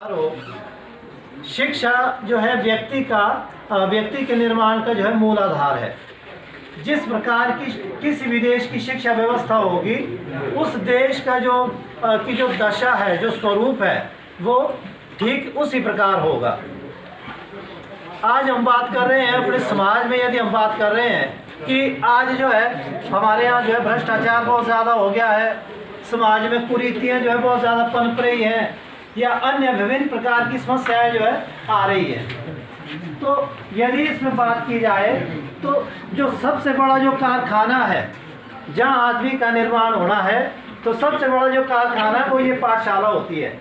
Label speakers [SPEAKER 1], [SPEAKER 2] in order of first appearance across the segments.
[SPEAKER 1] शिक्षा जो है व्यक्ति के निर्माण का जो है मूल आधार है। जिस प्रकार की किसी भी देश की शिक्षा व्यवस्था होगी, उस देश का जो दशा है, जो स्वरूप है, वो ठीक उसी प्रकार होगा। आज हम बात कर रहे हैं अपने समाज में, यदि हम बात कर रहे हैं कि आज जो है हमारे यहाँ जो है भ्रष्टाचार बहुत ज़्यादा हो गया है, समाज में कुरीतियाँ जो है बहुत ज़्यादा पनप रही हैं, या अन्य विभिन्न प्रकार की समस्याएं जो है आ रही है, तो यदि इसमें बात की जाए तो जो सबसे बड़ा जो कारखाना है जहाँ आदमी का निर्माण होना है, तो सबसे बड़ा जो कारखाना है वो ये पाठशाला होती है,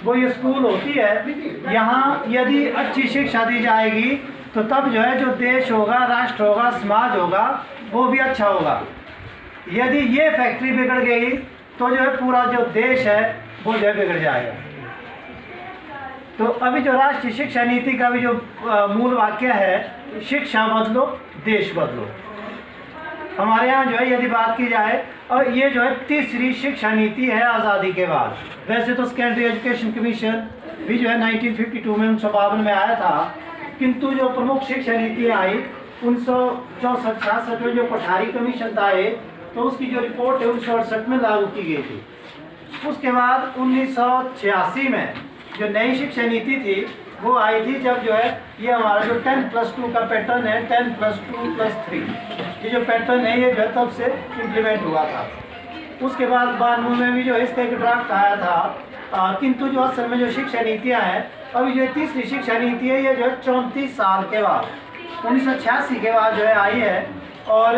[SPEAKER 1] वो ये स्कूल होती है। यहाँ यदि अच्छी शिक्षा दी जाएगी तो तब जो है जो देश होगा, राष्ट्र होगा, समाज होगा, वो भी अच्छा होगा। यदि ये फैक्ट्री बिगड़ गई तो जो है पूरा जो देश है वो जो है बिगड़ जाएगा। तो अभी जो राष्ट्रीय शिक्षा नीति का भी जो मूल वाक्य है, शिक्षा बदलो देश बदलो। हमारे यहाँ जो है यदि बात की जाए, और ये जो है तीसरी शिक्षा नीति है आज़ादी के बाद। वैसे तो सेकेंडरी एजुकेशन कमीशन भी जो है 1952 में 1952 में आया था, किंतु जो प्रमुख शिक्षा नीति आई 1964-66 में जो पठारी कमीशन था, तो उसकी जो रिपोर्ट है 1968 में लागू की गई थी। उसके बाद 1986 में जो नई शिक्षा नीति थी वो आई थी, जब जो है ये हमारा जो 10+2 का पैटर्न है, 10+2+3, ये जो पैटर्न है ये जो है तब से इम्प्लीमेंट हुआ था। उसके बाद 92 में भी जो है इसका एक ड्राफ्ट आया था, किंतु जो असल में जो शिक्षा नीतियाँ हैं, अभी जो तीसरी शिक्षा नीति है ये जो है 34 साल के बाद 1986 के बाद जो है आई है। और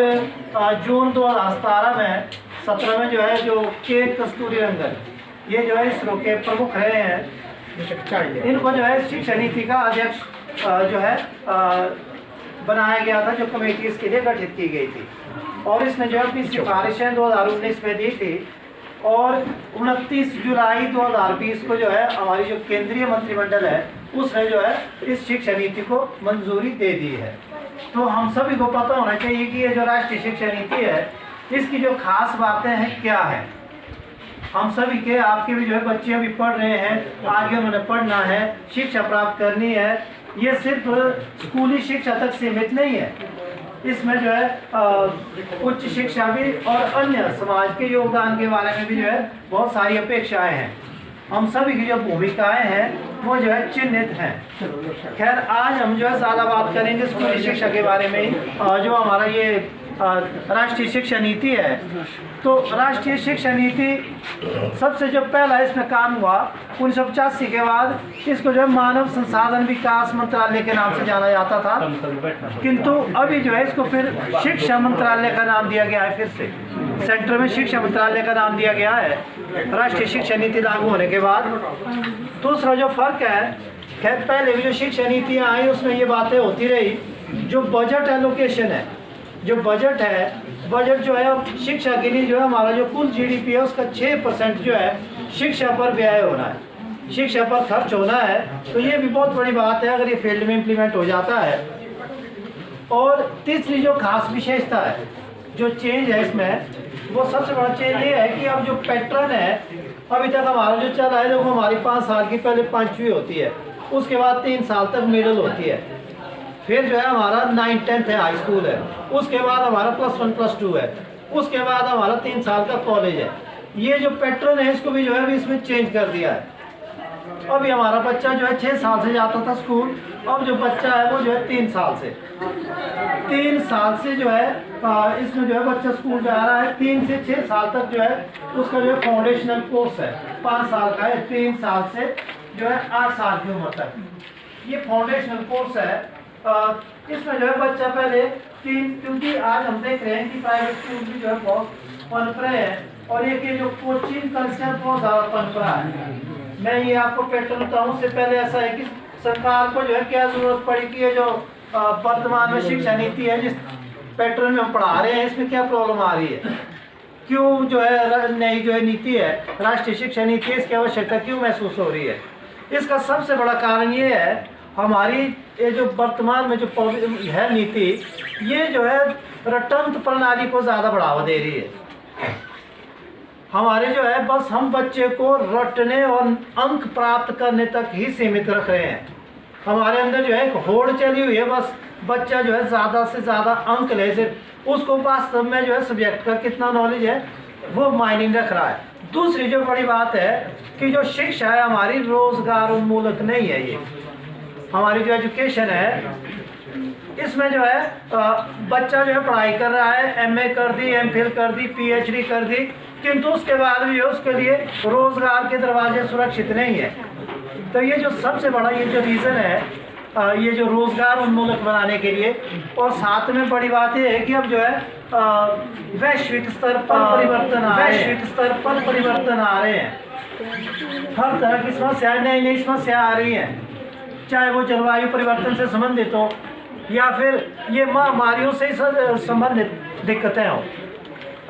[SPEAKER 1] जून 2017 में 17 में जो है जो के कस्तूरीरंगन, ये जो है इसरो के प्रमुख रहे हैं, इनको जो है शिक्षा नीति का अध्यक्ष जो है बनाया गया था, जो कमेटी इसके लिए गठित की गई थी। और इसने जो है अपनी सिफारिशें 2019 में दी थी, और 29 जुलाई 2020 को जो है हमारी जो केंद्रीय मंत्रिमंडल है उसने जो है इस शिक्षा नीति को मंजूरी दे दी है। तो हम सभी को पता होना चाहिए कि ये जो राष्ट्रीय शिक्षा नीति है, इसकी जो खास बातें हैं क्या है। हम सभी के, आपके भी जो है बच्चे अभी पढ़ रहे हैं, आगे उन्होंने पढ़ना है, शिक्षा प्राप्त करनी है। ये सिर्फ स्कूली शिक्षा तक सीमित नहीं है, इसमें जो है उच्च शिक्षा भी और अन्य समाज के योगदान के बारे में भी जो है बहुत सारी अपेक्षाएं हैं। हम सभी की जो भूमिकाएं हैं वो जो है चिन्हित हैं। खैर, आज हम जो है ज़्यादा बात करेंगे स्कूली शिक्षा के बारे में ही। जो हमारा ये राष्ट्रीय शिक्षा नीति है, तो राष्ट्रीय शिक्षा नीति सबसे जो पहला इसमें काम हुआ 1985 के बाद, इसको जो है मानव संसाधन विकास मंत्रालय के नाम से जाना जाता था, किंतु अभी जो है इसको फिर शिक्षा मंत्रालय का नाम दिया गया है। फिर से सेंटर में शिक्षा मंत्रालय का नाम दिया गया है राष्ट्रीय शिक्षा नीति लागू होने के बाद। दूसरा जो फर्क है, खैर पहले भी जो शिक्षा नीतियाँ आई उसमें ये बातें होती रही, जो बजट एलोकेशन है, जो बजट है, बजट जो है अब शिक्षा के लिए जो है हमारा जो कुल जीडीपी है उसका 6% जो है शिक्षा पर व्यय होना है, शिक्षा पर खर्च होना है। तो ये भी बहुत बड़ी बात है अगर ये फील्ड में इम्प्लीमेंट हो जाता है। और तीसरी जो खास विशेषता है, जो चेंज है इसमें, वो सबसे बड़ा चेंज ये है कि अब जो पैटर्न है, अभी तक हमारा जो चल रहा है, जो हमारी 5 साल की पहले 5वीं होती है, उसके बाद 3 साल तक मिडिल होती है, फिर जो है हमारा 9th-10th है, हाई स्कूल है, उसके बाद हमारा +1 +2 है, उसके बाद हमारा 3 साल का कॉलेज है। ये जो पैटर्न है इसको भी जो है अभी इसमें चेंज कर दिया है। अभी हमारा बच्चा जो है 6 साल से जाता था स्कूल, अब जो बच्चा है वो जो है 3 साल से जो है इसमें जो है बच्चा स्कूल जा रहा है। 3 से 6 साल तक जो है उसका जो है फाउंडेशनल कोर्स है, 5 साल का है, 3 साल से जो है 8 साल की उम्र तक ये फाउंडेशनल कोर्स है। इसमें जो है बच्चा पहले क्योंकि आज हम देख रहे हैं कि प्राइवेट स्कूल भी जो है बहुत पनप रहे हैं, और एक ये जो कोचिंग कल्चर बहुत ज़्यादा पनप रहा है। मैं ये आपको पैटर्न बताऊँ, उससे पहले ऐसा है कि सरकार को जो है क्या ज़रूरत पड़ी कि ये जो वर्तमान में शिक्षा नीति है, जिस पैटर्न में हम पढ़ा रहे हैं, इसमें क्या प्रॉब्लम आ रही है, क्यों जो है नई जो है नीति है राष्ट्रीय शिक्षा नीति, इसकी आवश्यकता क्यों महसूस हो रही है। इसका सबसे बड़ा कारण ये है, हमारी ये जो वर्तमान में जो है नीति, ये जो है रटंत प्रणाली को ज़्यादा बढ़ावा दे रही है। हमारे जो है बस हम बच्चे को रटने और अंक प्राप्त करने तक ही सीमित रख रहे हैं। हमारे अंदर जो है एक होड़ चली हुई है, बस बच्चा जो है ज़्यादा से ज़्यादा अंक ले, सिर्फ उसको वास्तव में जो है सब्जेक्ट का कितना नॉलेज है वो मायने रख रहा है। दूसरी जो बड़ी बात है कि जो शिक्षा है हमारी रोजगार उन्मूलक नहीं है। ये हमारी जो एजुकेशन है इसमें जो है बच्चा जो है पढ़ाई कर रहा है, एमए कर दी, एमफिल कर दी, पीएचडी कर दी, किंतु उसके बाद भी उसके लिए रोजगार के दरवाजे सुरक्षित नहीं है। तो ये जो सबसे बड़ा ये जो रीज़न है ये जो रोजगार उन्मूलक बनाने के लिए, और साथ में बड़ी बात ये है कि अब जो है वैश्विक स्तर पर परिवर्तन आ रहे हैं। हर तरह की समस्याएं, नई नई समस्या आ रही हैं, चाहे वो जलवायु परिवर्तन से संबंधित हो या फिर ये महामारियों से संबंधित दिक्कतें हों।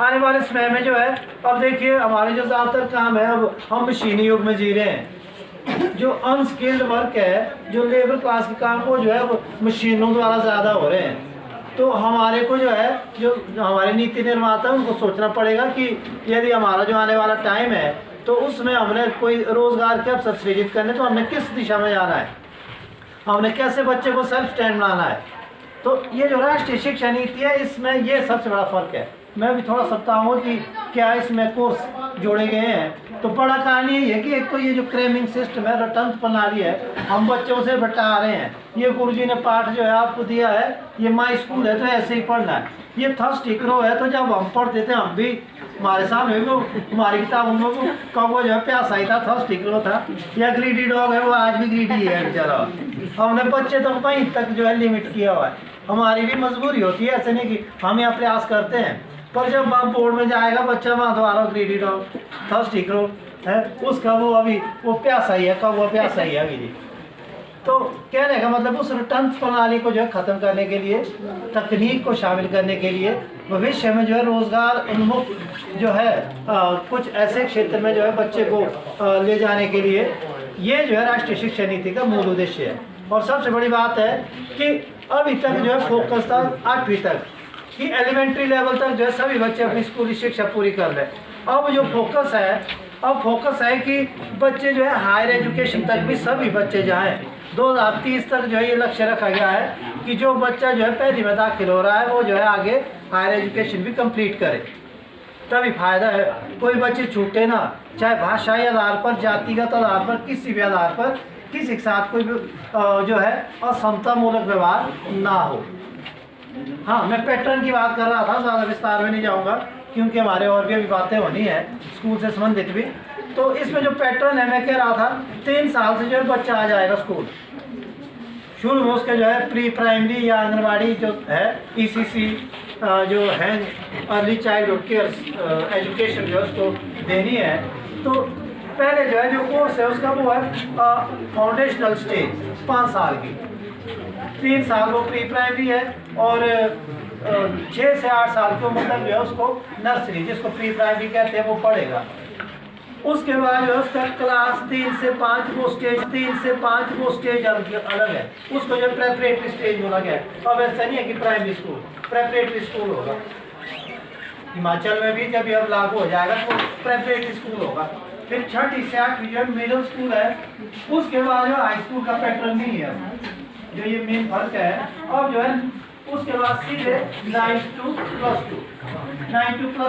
[SPEAKER 1] आने वाले समय में जो है अब देखिए हमारे जो ज़्यादातर काम है अब हम मशीनी युग में जी रहे हैं। जो अनस्किल्ड वर्क है, जो लेबर क्लास के काम वो जो है वो मशीनों द्वारा ज़्यादा हो रहे हैं। तो हमारे को जो है जो हमारे नीति निर्माता उनको सोचना पड़ेगा कि यदि हमारा जो आने वाला टाइम है तो उसमें हमने कोई रोज़गार के अवसर सृजित करने, तो हमने किस दिशा में जाना है, हमने कैसे बच्चे को सेल्फ स्टैंड बनाना है। तो ये जो राष्ट्रीय शिक्षा नीति है इसमें ये सबसे बड़ा फ़र्क है। मैं भी थोड़ा बताऊँ कि क्या इसमें कोर्स जोड़े गए हैं। तो बड़ा कहानी यही है कि एक तो ये जो क्रेमिंग सिस्टम है, रटंत प्रणाली है, हम बच्चों से बटा रहे हैं। ये गुरुजी ने पाठ जो है आपको दिया है, ये माई स्कूल है तो ऐसे ही पढ़ना है। ये थर्स्टी क्रो है, तो जब हम पढ़ते थे हम भी हमारे सामने वो हमारी किताबों में कौवा जो है प्यासा ही था, थर्स्टी क्रो था, या ग्रीडी डॉग है वो आज भी ग्रीडी है बेचारा। हमने बच्चे तो वहीं तक जो है लिमिट किया हुआ है। हमारी भी मजबूरी होती है, ऐसे नहीं कि हम यहाँ प्रयास करते हैं, पर जब वहाँ बोर्ड में जाएगा बच्चा वहाँ दोबारा ग्रीडी डॉग, थर्स्टी क्रो है, उसका वो अभी वो प्यासा ही है, कौवा प्यासा ही है अभी जी। तो कहने का मतलब उस रटंत प्रणाली को जो है ख़त्म करने के लिए, तकनीक को शामिल करने के लिए, भविष्य में जो है रोज़गार उन्मुख जो है कुछ ऐसे क्षेत्र में जो है बच्चे को ले जाने के लिए ये जो है राष्ट्रीय शिक्षा नीति का मूल उद्देश्य है। और सबसे बड़ी बात है कि अभी तक जो है फोकस था 8वीं तक कि एलिमेंट्री लेवल तक जो है सभी बच्चे अपनी स्कूली शिक्षा पूरी कर लें। अब जो फोकस है कि बच्चे जो है हायर एजुकेशन तक भी सभी बच्चे जाएं। 2030 तक जो है ये लक्ष्य रखा गया है कि जो बच्चा जो है पहली में दाखिल हो रहा है वो जो है आगे हायर एजुकेशन भी कंप्लीट करे, तभी फायदा है। कोई बच्चे छूटे ना, चाहे भाषाई आधार पर, जातिगत आधार पर, किसी भी आधार पर किसी के साथ कोई भी जो है असमता मूलक व्यवहार ना हो। हाँ, मैं पैटर्न की बात कर रहा था, ज़्यादा विस्तार में नहीं जाऊँगा क्योंकि हमारे और भी अभी बातें होनी है स्कूल से संबंधित भी। तो इसमें जो पैटर्न है मैं कह रहा था 3 साल से जो है बच्चा आ जाएगा स्कूल। शुरू में उसके जो है प्री प्राइमरी या आंगनबाड़ी जो है ECC जो है अर्ली चाइल्डहुड केयर एजुकेशन जो है उसको देनी है। तो पहले जो है जो कोर्स है उसका वो है फाउंडेशनल स्टेज 5 साल की, 3 साल वो प्री प्राइमरी है और 6 से 8 साल की उम्र तक जो है उसको नर्सरी, जिसको प्री प्राइमरी कहते हैं, वो पढ़ेगा। उसके बाद जो है उसका क्लास 3 से 5 वो स्टेज अलग है, उसको जो प्रेपरेटरी स्टेज बोला गया है। अब ऐसा नहीं है कि प्राइमरी स्कूल, प्रेपरेटरी स्कूल होगा। हिमाचल में भी जब अब लागू हो जाएगा तो प्रेपरेटरी स्कूल होगा। फिर 6ठी से 8वीं जो है मिडिल स्कूल है। उसके बाद जो हाई स्कूल का पैटर्न नहीं है, जो ये मेन फर्क है। अब जो है उसके बाद सीधे 9 to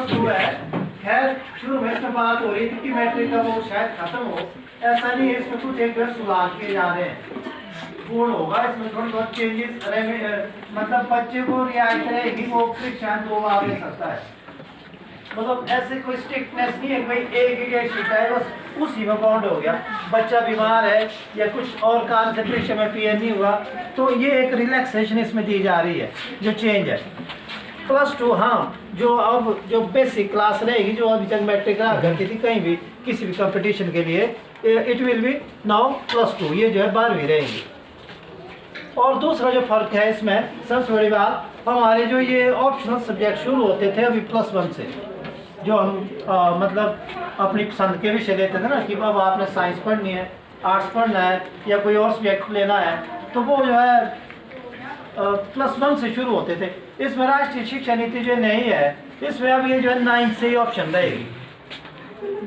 [SPEAKER 1] +2 है। खैर शुरू में इसमें बात हो रही थी कि मैट्रिक का वो शायद खत्म हो, ऐसा नहीं है, इसमें कुछ एक सुधार के जा रहे हैं, पूर्ण होगा। इसमें थोड़ी बहुत चेंजेस मतलब बच्चे को रियायत रहेगी, वो परीक्षा 2 बार ले सकता है। मतलब ऐसे कोई स्ट्रिक्टनेस नहीं है कि भाई एक ही डेट शीट है बस उसी में बाउंड हो गया। बच्चा बीमार है या कुछ और कारण से परीक्षा में क्लियर नहीं हुआ तो ये एक रिलैक्सेशन इसमें दी जा रही है, जो चेंज है। +2 हाँ, जो अब जो बेसिक क्लास रहेगी, जो अभी तक मैट्रिक करा करती थी कहीं भी किसी भी कंपटीशन के लिए, इट विल बी नाउ +2, ये जो है 12वीं रहेगी। और दूसरा जो फ़र्क है इसमें सबसे बड़ी बात, हमारे जो ये ऑप्शनल सब्जेक्ट शुरू होते थे अभी +1 से, जो हम मतलब अपनी पसंद के विषय लेते थे ना कि अब आपने साइंस पढ़नी है, आर्ट्स पढ़ना है या कोई और सब्जेक्ट लेना है, तो वो जो है +1 से शुरू होते थे। इसमें राष्ट्रीय शिक्षा नीति जो नहीं है, इसमें अब ये जो है 9 से ही ऑप्शन रहेगी।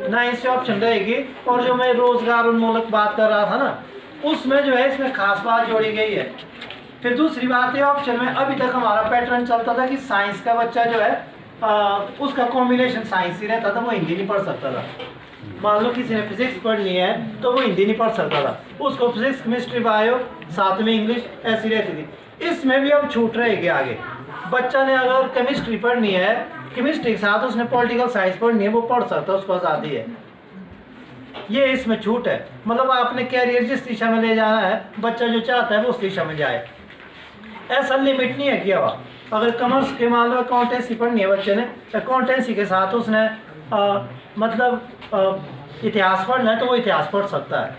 [SPEAKER 1] 9 से ऑप्शन रहेगी। और जो मैं रोजगार उन्मूलक बात कर रहा था ना, उसमें जो है इसमें खास बात जोड़ी गई है। फिर दूसरी बात है ऑप्शन में अभी तक हमारा पैटर्न चलता था कि साइंस का बच्चा जो है उसका कॉम्बिनेशन साइंस ही रहता था, वो हिंदी नहीं पढ़ सकता था। मान लो किसी ने फिजिक्स पढ़नी है तो वो हिंदी नहीं पढ़ सकता था, उसको फिजिक्स केमिस्ट्री बायो साथ में इंग्लिश ऐसी रहती थी। इसमें भी अब छूट रहेगी आगे। बच्चा ने अगर केमिस्ट्री पढ़नी है, केमिस्ट्री के साथ उसने पॉलिटिकल साइंस पढ़नी है, वो पढ़ सकता है, उसको आज़ादी है। ये इसमें छूट है। मतलब आपने कैरियर जिस दिशा में ले जाना है, बच्चा जो चाहता है वो उस दिशा में जाए। ऐसा लिमिट नहीं है किया हुआ। अगर कॉमर्स के मान लो अकाउंटेंसी पढ़नी है बच्चे ने, अकाउंटेंसी के साथ उसने इतिहास पढ़ना है तो वो इतिहास पढ़ सकता है।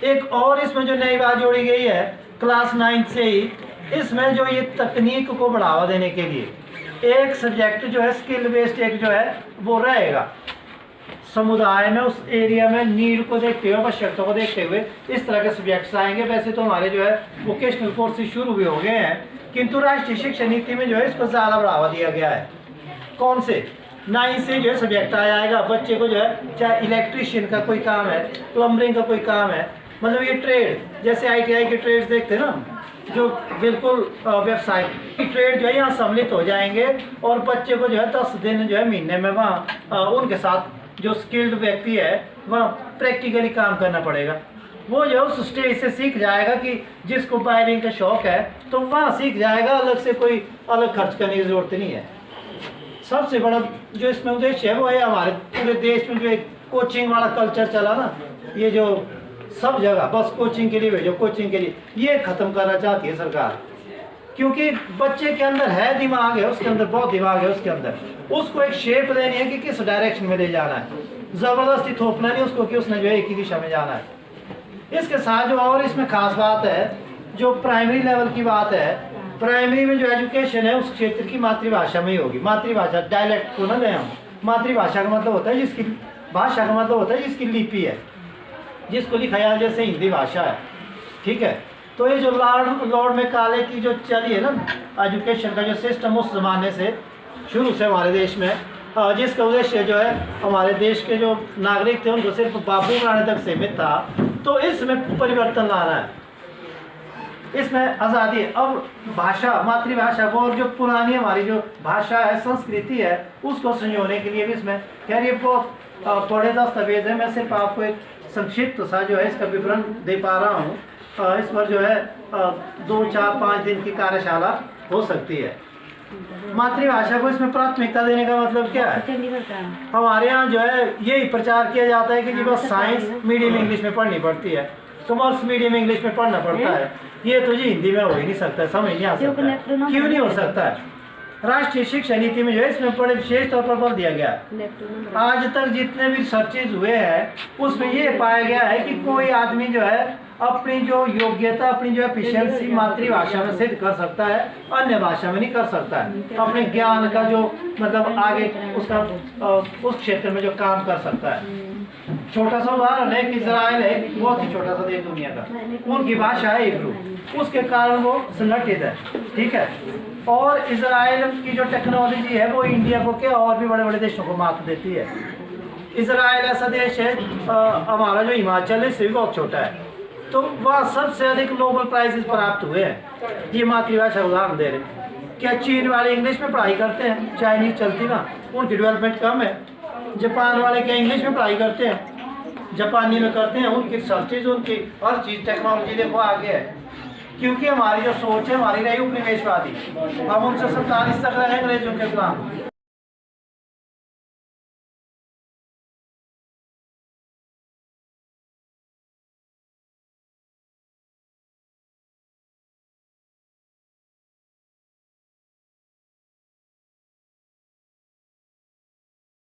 [SPEAKER 1] एक और इसमें जो नई बात जोड़ी गई है क्लास 9 से ही, इसमें जो ये तकनीक को बढ़ावा देने के लिए एक सब्जेक्ट जो है स्किल बेस्ड एक जो है वो रहेगा। समुदाय में उस एरिया में नीड को देखते हुए, आवश्यकता को देखते हुए इस तरह के सब्जेक्ट्स आएंगे। वैसे तो हमारे जो है वोकेशनल कोर्सेज शुरू भी हो गए हैं, किंतु राष्ट्रीय शिक्षा नीति में जो है इसको ज़्यादा बढ़ावा दिया गया है। कौन से 9 से जो है सब्जेक्ट आ जाएगा बच्चे को, जो है चाहे इलेक्ट्रीशियन का कोई काम है, प्लम्बरिंग का कोई काम है, मतलब ये ट्रेड जैसे ITI के ट्रेड्स देखते हैं ना, जो बिल्कुल व्यवसाय की ट्रेड जो है यहाँ सम्मिलित हो जाएंगे। और बच्चे को जो है 10 दिन जो है महीने में वहाँ उनके साथ जो स्किल्ड व्यक्ति है वह प्रैक्टिकली काम करना पड़ेगा। वो जो उस स्टेज से सीख जाएगा कि जिसको वायरिंग का शौक है तो वहाँ सीख जाएगा, अलग से कोई अलग खर्च करने की ज़रूरत नहीं है। सबसे बड़ा जो इसमें उद्देश्य है वो है हमारे पूरे देश में जो एक कोचिंग वाला कल्चर चला ना, ये जो सब जगह बस कोचिंग के लिए भेजो, कोचिंग के लिए, ये ख़त्म करना चाहती है सरकार। क्योंकि बच्चे के अंदर है दिमाग है, उसके अंदर बहुत दिमाग है उसके अंदर, उसको एक शेप देनी है कि किस डायरेक्शन में ले जाना है, ज़बरदस्ती थोपना नहीं उसको कि उसने जो है एक ही दिशा में जाना है। इसके साथ जो और इसमें खास बात है, जो प्राइमरी लेवल की बात है, प्राइमरी में जो एजुकेशन है उस क्षेत्र की मातृभाषा में ही होगी। मातृभाषा डायलेक्ट को ना लें हम, मातृभाषा का मतलब होता है जिसकी भाषा का मतलब होता है जिसकी लिपि है, जिसको लिखा जाए, जैसे हिंदी भाषा है, ठीक है। तो ये जो लॉर्ड मैकाले की जो चली है ना एजुकेशन का जो सिस्टम, उस ज़माने से शुरू से हमारे देश में, जिसका उद्देश्य जो है हमारे देश के जो नागरिक थे उनको सिर्फ बाबू बनाने तक सीमित था, तो इसमें परिवर्तन लाना है, इसमें आज़ादी है। अब भाषा मातृभाषा को और जो पुरानी हमारी जो भाषा है, संस्कृति है, उसको संजोने के लिए भी इसमें खैर ये बहुत बड़े दस्तावेज है। मैं सिर्फ आपको एक संक्षिप्त सा जो है इसका विवरण दे पा रहा हूँ। इस पर जो है 2, 4, 5 दिन की कार्यशाला हो सकती है। मातृभाषा को इसमें प्राथमिकता देने का मतलब क्या है? हमारे यहाँ जो है यही प्रचार किया जाता है कि जी बस साइंस मीडियम इंग्लिश में पढ़नी पड़ती है, कॉमर्स मीडियम इंग्लिश में पढ़ना पड़ता है। ये तो जी हिंदी में हो ही नहीं सकता, समझ नहीं आ सकता है। क्यों नहीं हो सकता है? राष्ट्रीय शिक्षा नीति में जो है इसमें बड़े विशेष तौर पर बल दिया गया है। आज तक जितने भी सर्चेज हुए हैं उसमें ये पाया गया है कि कोई आदमी जो है अपनी जो योग्यता, अपनी जो एफिशिएंसी मातृभाषा में सिद्ध कर सकता है, अन्य भाषा में नहीं कर सकता है। अपने ज्ञान का जो मतलब आगे उसका उस क्षेत्र में जो काम कर सकता है। छोटा सा उदाहरण है कि इजराइल है, बहुत ही छोटा सा देश दुनिया का, उनकी भाषा है हिब्रू, उसके कारण वो संगठित है, ठीक है। और इजराइल की जो टेक्नोलॉजी है वो इंडिया को क्या और भी बड़े बड़े देशों को मात देती है। इजराइल ऐसा देश है, हमारा जो हिमाचल है इससे भी बहुत छोटा है, तो वह सबसे अधिक नोबेल प्राइजेस प्राप्त हुए हैं। ये मातृभाषा उदाहरण दे रहे। क्या चीन वाले इंग्लिश में पढ़ाई करते हैं? चाइनीज चलती ना, उनकी डेवलपमेंट कम है। जापान वाले क्या इंग्लिश में पढ़ाई करते हैं? जापानी में करते हैं। उनकी सर्चेज, उनकी हर चीज़ टेक्नोलॉजी देखो आगे है। क्योंकि हमारी जो सोच है हमारी रही उपनिवेशवादी, हम उनसे 47 तक रहे अंग्रेजों के गुलाम।